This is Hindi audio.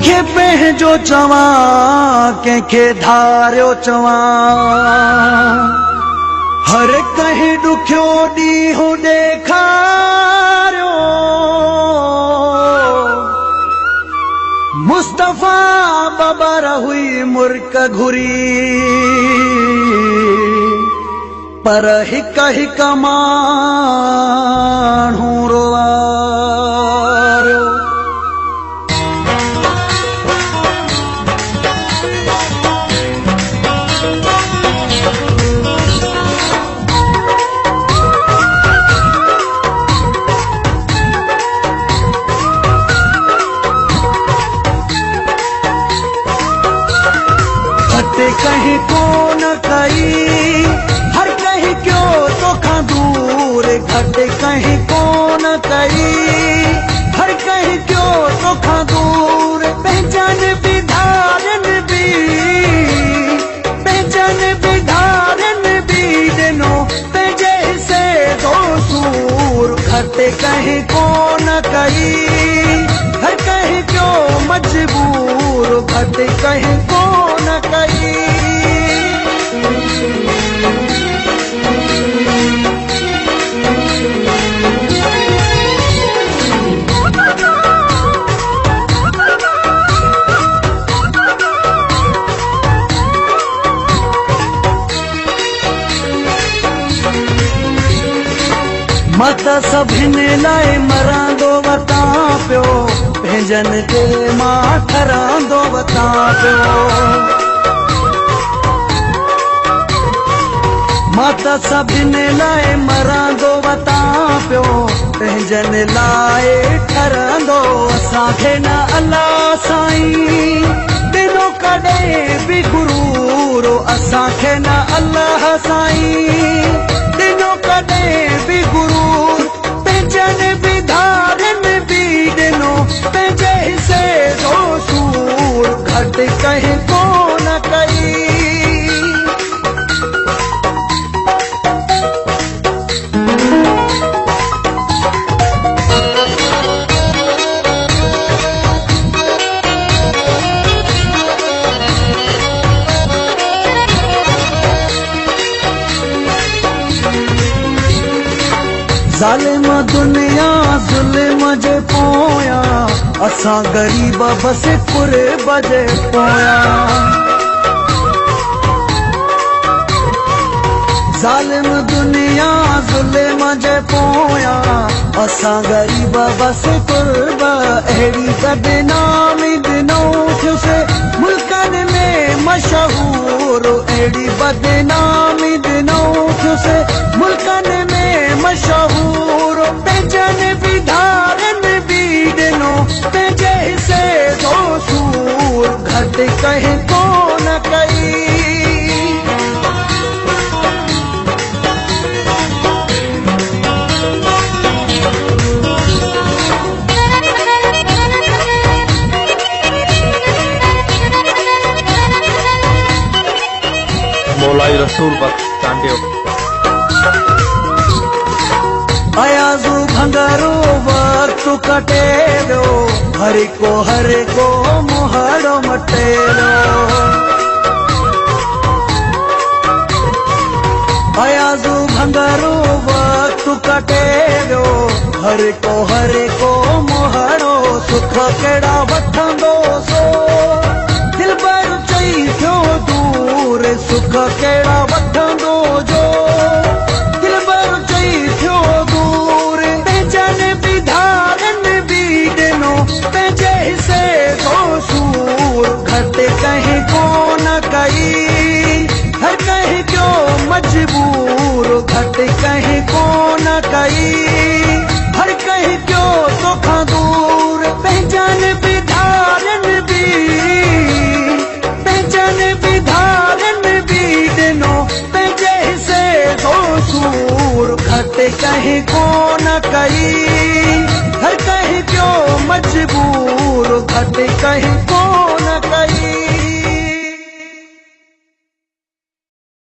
कंखे पंहिंजो चवां कंहिंखे धारियो चवां हर कंहिं ॾुखियो ॾींहुं ॾेखारियो मुस्तफ़ा बबर हुई मुर्क घुरी पर हिक हिक माण्हू रोवारियो। कहीं कोन कई हर कहीं क्यों तोखा दूर घट कहीं कोन कई हर कहीं क्यों तोखा दूर पहचान विधारन भी दिनो पंहिंजे हिस्से दो सूर घट कहीं कोन कई हर कहीं क्यों मजबूर घट कहीं कोन कई। मत सभिनी लाइ मरंदो वतां पियो पंहिंजन खे मां ठरंदो वतां पियो मत सभिनी लाइ मरंदो वतां पियो पंहिंजन लाइ ठरंदो असांखे न अल्लाह साईं ॾिनो कॾहिं बि गुरूर असांखे न अल्लाह साईं ॾिनो कॾहिं बि गुरूर पंहिंजन विधारन भी ॾिनो पंहिंजे हिस्से जो सूर घट कहीं कोन कई। ज़ालिम दुनिया ज़ुल्म जे पोयां असां ग़रीब बस कुर्ब जे पोयां ज़ालिम दुनिया ज़ुल्म जे पोयां असां ग़रीब बस कुर्ब अहिड़ी बदनामी ॾिनोसि मुल्कन में मशहूर अहिड़ी बदनामी ॾिनोसि मुल्कन में मशहूर पंहिंजन विधारन भी ॾिनो पंहिंजे हिस्से जो सूर घट कहीं कोन कई। मौलाई रसूल बख्श चांडियो अयाज़ू भंगारो वक्त कटे वियो हर को मुहाड़ो मटे वियो अयाज़ू भंगारो वक्त कटे वियो हर को मुहाड़ो सुख कहिड़ा वठंदो सो दिलबर चई थियो दूर सुख कहिड़ा वठंदो जो दिलबर चई थियो दूर पंहिंजन विधारन भी ॾिनो पंहिंजे हिस्से जो सूर घट कहीं कोन कई हर कहीं क्यों मजबूर घट कहीं कोन कई हर कहीं क्यों तोखा दूर पंहिंजन विधारन भी ॾिनो पंहिंजे हिस्से जो सूर घट कहीं कोन कई हर कहीं क्यों मजबूर घट कहीं